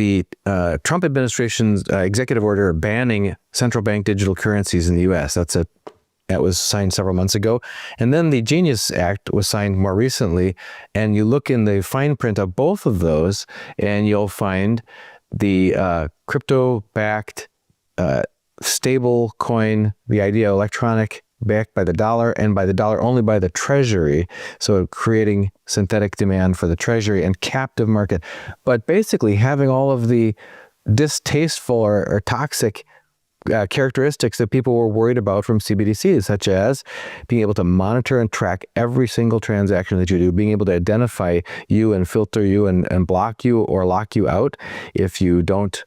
the Trump administration's executive order banning central bank digital currencies in the U.S. That was signed several months ago. And then the Genius Act was signed more recently. And you look in the fine print of both of those, and you'll find the crypto-backed stable coin, the idea electronic, backed by the dollar, and by the dollar only by the Treasury, so creating synthetic demand for the Treasury and captive market. But basically having all of the distasteful or toxic characteristics that people were worried about from CBDCs, such as being able to monitor and track every single transaction that you do, being able to identify you and filter you and block you or lock you out if you don't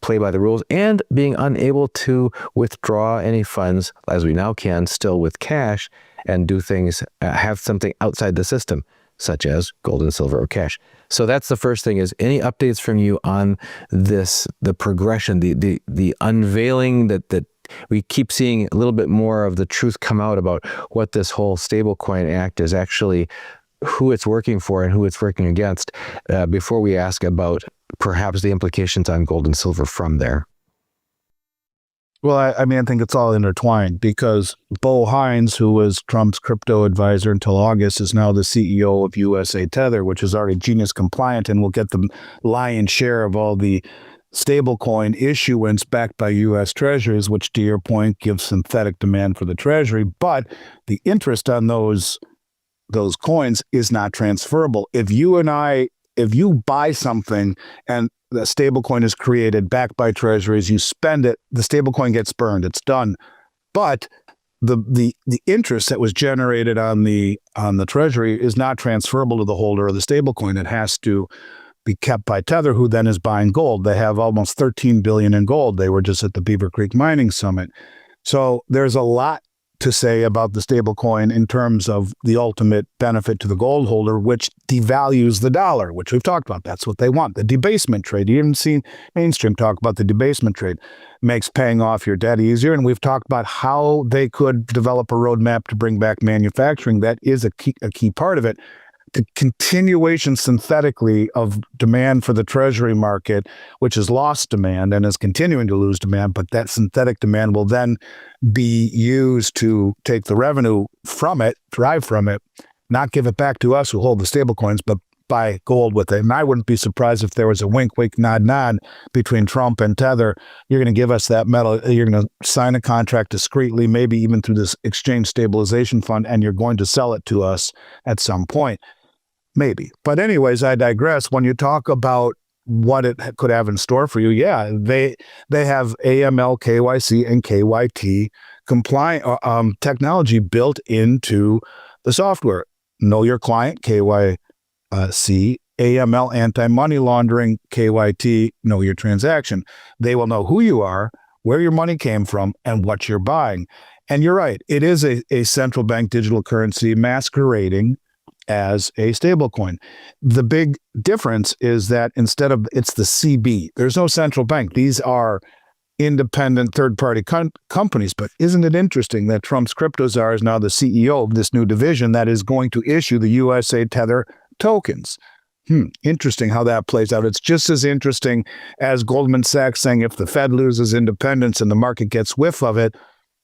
play by the rules, and being unable to withdraw any funds, as we now can, still with cash, and do things, have something outside the system, such as gold and silver or cash. So that's the first thing. Is any updates from you on this, the progression, the unveiling that we keep seeing a little bit more of the truth come out about what this whole stablecoin act is actually, who it's working for and who it's working against, before we ask about perhaps the implications on gold and silver from there? Well, I think it's all intertwined, because Bo Hines, who was Trump's crypto advisor until August, is now the CEO of USA Tether, which is already Genius compliant and will get the lion's share of all the stablecoin issuance backed by U.S. Treasuries, which, to your point, gives synthetic demand for the Treasury. But the interest on those coins is not transferable. If you buy something and the stablecoin is created, backed by Treasuries, you spend it, the stablecoin gets burned, it's done. But the interest that was generated on the Treasury is not transferable to the holder of the stablecoin. It has to be kept by Tether, who then is buying gold. They have almost $13 billion in gold. They were just at the Beaver Creek Mining Summit. So there's a lot to say about the stablecoin in terms of the ultimate benefit to the gold holder, which devalues the dollar, which we've talked about. That's what they want. The debasement trade. You haven't seen mainstream talk about the debasement trade. Makes paying off your debt easier. And we've talked about how they could develop a roadmap to bring back manufacturing. That is a key part of it. The continuation synthetically of demand for the Treasury market, which has lost demand and is continuing to lose demand, but that synthetic demand will then be used to take the revenue from it, drive from it, not give it back to us who hold the stable coins, but buy gold with it. And I wouldn't be surprised if there was a wink, wink, nod, nod between Trump and Tether. You're going to give us that metal. You're going to sign a contract discreetly, maybe even through this exchange stabilization fund, and you're going to sell it to us at some point. Maybe. But anyways, I digress. When you talk about what it could have in store for you, yeah, they have AML, KYC, and KYT compliant technology built into the software. Know your client, KYC, AML, anti-money laundering, KYT, know your transaction. They will know who you are, where your money came from, and what you're buying. And you're right, it is a central bank digital currency masquerading as a stablecoin. The big difference is that instead of, it's the CB, there's no central bank. These are independent third-party companies. But isn't it interesting that Trump's crypto czar is now the CEO of this new division that is going to issue the USA Tether tokens? Interesting how that plays out. It's just as interesting as Goldman Sachs saying if the Fed loses independence and the market gets whiff of it,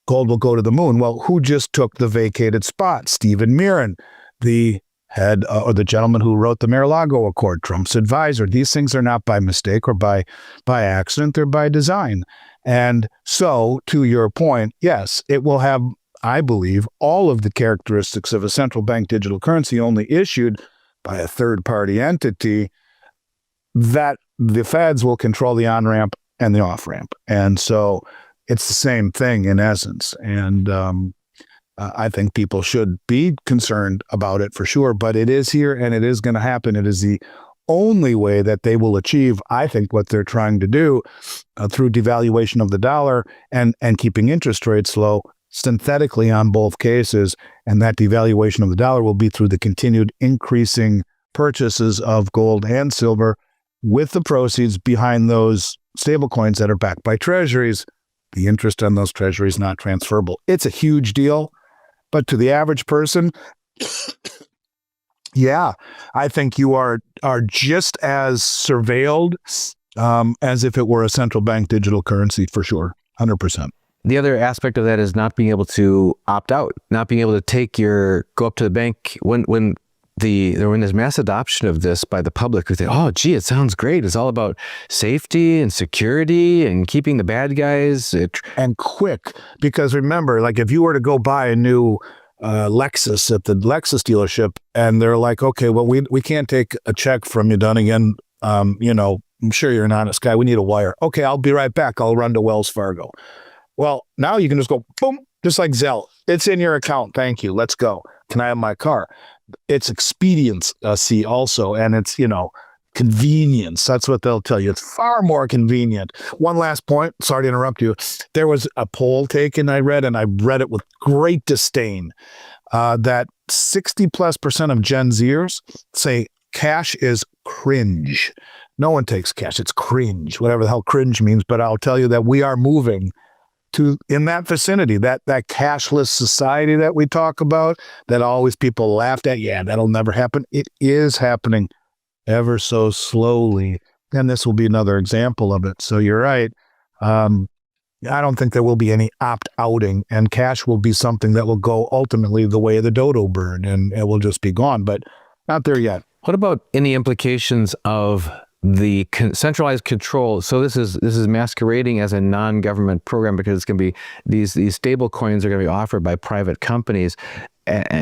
gold will go to the moon. Well, who just took the vacated spot? Stephen Mirren, the head or the gentleman who wrote the Mar-a-Lago Accord, Trump's advisor. These things are not by mistake or by accident, they're by design. And so, to your point, yes, it will have, I believe, all of the characteristics of a central bank digital currency only issued by a third-party entity, that the feds will control the on-ramp and the off-ramp. And so it's the same thing in essence. And I think people should be concerned about it for sure, but it is here and it is going to happen. It is the only way that they will achieve, I think, what they're trying to do through devaluation of the dollar and keeping interest rates low synthetically on both cases. And that devaluation of the dollar will be through the continued increasing purchases of gold and silver with the proceeds behind those stablecoins that are backed by treasuries. The interest on those treasuries not transferable. It's a huge deal. But to the average person, yeah, I think you are just as surveilled as if it were a central bank digital currency for sure, 100%. The other aspect of that is not being able to opt out, not being able to go up to the bank when there's mass adoption of this by the public who think, oh, gee, it sounds great. It's all about safety and security and keeping the bad guys. And quick, because remember, like if you were to go buy a new Lexus at the Lexus dealership and they're like, okay, well, we can't take a check from you, Dunnigan. I'm sure you're an honest guy. We need a wire. Okay, I'll be right back. I'll run to Wells Fargo. Well, now you can just go, boom, just like Zelle. It's in your account. Thank you. Let's go. Can I have my car? It's expediency also, and it's, convenience. That's what they'll tell you. It's far more convenient. One last point. Sorry to interrupt you. There was a poll taken I read, and I read it with great disdain, that 60+% of Gen Zers say cash is cringe. No one takes cash. It's cringe, whatever the hell cringe means. But I'll tell you that we are moving to in that vicinity, that cashless society that we talk about, that always people laughed at. Yeah, that'll never happen. It is happening ever so slowly. And this will be another example of it. So you're right. I don't think there will be any opt-outing, and cash will be something that will go ultimately the way of the dodo bird, and it will just be gone, but not there yet. What about any implications of the centralized control? So this is masquerading as a non-government program because it's going to be these stable coins are going to be offered by private companies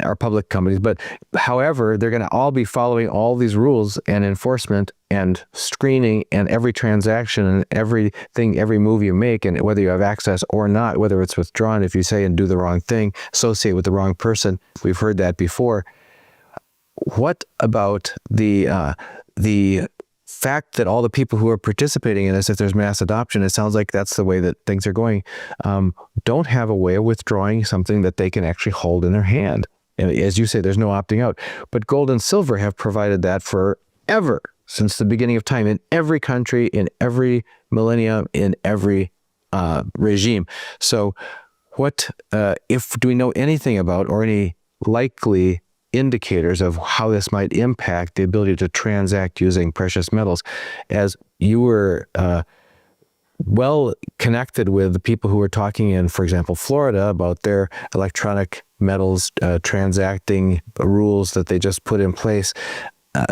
or public companies. But however, they're going to all be following all these rules and enforcement and screening and every transaction and everything, every move you make, and whether you have access or not, whether it's withdrawn, if you say and do the wrong thing, associate with the wrong person. We've heard that before. What about the fact that all the people who are participating in this, if there's mass adoption, it sounds like that's the way that things are going, don't have a way of withdrawing something that they can actually hold in their hand. And as you say, there's no opting out. But gold and silver have provided that forever, since the beginning of time, in every country, in every millennium, in every regime. So what, do we know anything about, or any likely indicators of how this might impact the ability to transact using precious metals? As you were well connected with the people who were talking in, for example, Florida, about their electronic metals transacting rules that they just put in place,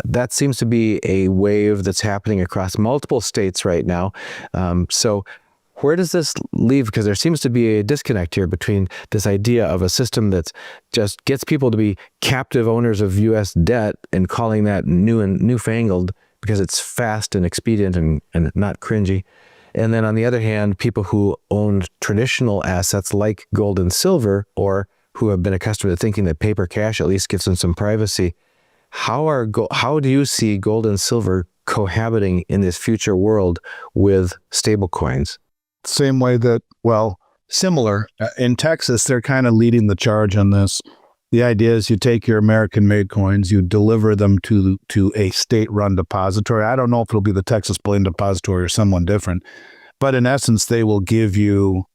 that seems to be a wave that's happening across multiple states right now. So where does this leave? Because there seems to be a disconnect here between this idea of a system that just gets people to be captive owners of U.S. debt and calling that new and newfangled because it's fast and expedient and not cringy. And then on the other hand, people who own traditional assets like gold and silver, or who have been accustomed to thinking that paper cash at least gives them some privacy. How do you see gold and silver cohabiting in this future world with stable coins? Same way that, similar. In Texas, they're kind of leading the charge on this. The idea is you take your American-made coins, you deliver them to a state-run depository. I don't know if it'll be the Texas Bullion Depository or someone different, but in essence, they will give you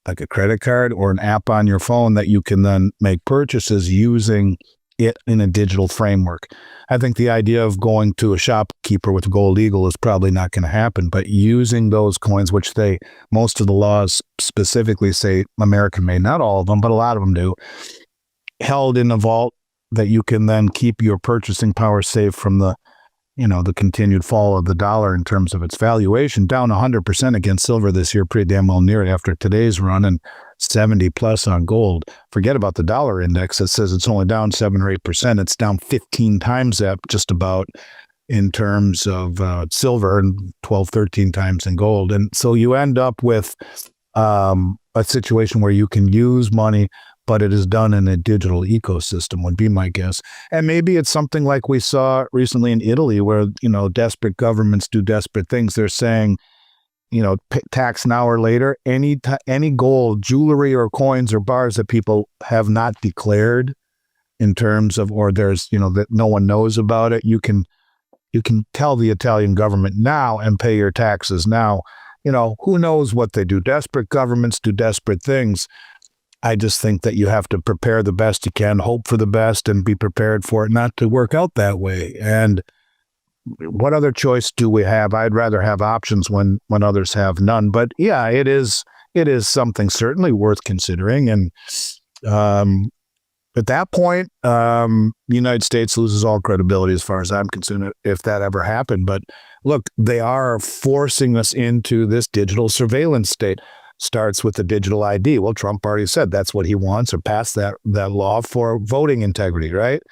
like a credit card or an app on your phone that you can then make purchases using it in a digital framework. I think the idea of going to a shopkeeper with Gold Eagle is probably not going to happen, but using those coins, which most of the laws specifically say American made, not all of them, but a lot of them do, held in a vault that you can then keep your purchasing power safe from the continued fall of the dollar in terms of its valuation, down 100% against silver this year, pretty damn well near it after today's run, and 70 plus on gold. Forget about the dollar index that says it's only down 7 or 8%. It's down 15 times that just about in terms of silver, and 12, 13 times in gold. And so you end up with a situation where you can use money, but it is done in a digital ecosystem, would be my guess. And maybe it's something like we saw recently in Italy where, desperate governments do desperate things. They're saying, tax now or later, any gold, jewelry or coins or bars that people have not declared in terms of, or there's, that no one knows about it, you can tell the Italian government now and pay your taxes now. Who knows what they do? Desperate governments do desperate things. I just think that you have to prepare the best you can, hope for the best, and be prepared for it not to work out that way. And what other choice do we have? I'd rather have options when others have none. But yeah, it is something certainly worth considering. And at that point, the United States loses all credibility as far as I'm concerned, if that ever happened. But look, they are forcing us into this digital surveillance state. Starts with the digital ID. Well, Trump already said that's what he wants, or passed that law for voting integrity, right?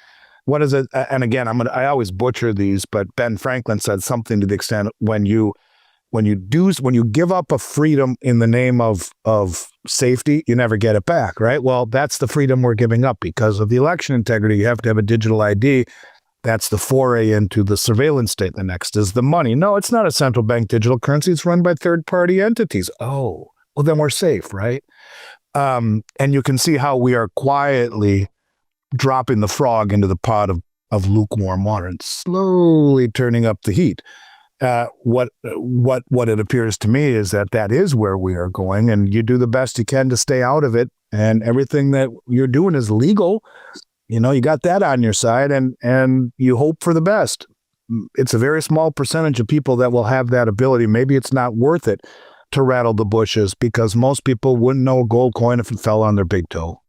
What is it? And again, I always butcher these, but Ben Franklin said something to the extent when you give up a freedom in the name of safety, you never get it back, right? Well, that's the freedom we're giving up because of the election integrity. You have to have a digital ID. That's the foray into the surveillance state. The next is the money. No, it's not a central bank digital currency. It's run by third-party entities. Oh, well, then we're safe, right? And you can see how we are quietly dropping the frog into the pot of lukewarm water and slowly turning up the heat. What it appears to me is that is where we are going, and you do the best you can to stay out of it. And everything that you're doing is legal. You got that on your side, and you hope for the best. It's a very small percentage of people that will have that ability. Maybe it's not worth it to rattle the bushes because most people wouldn't know a gold coin if it fell on their big toe.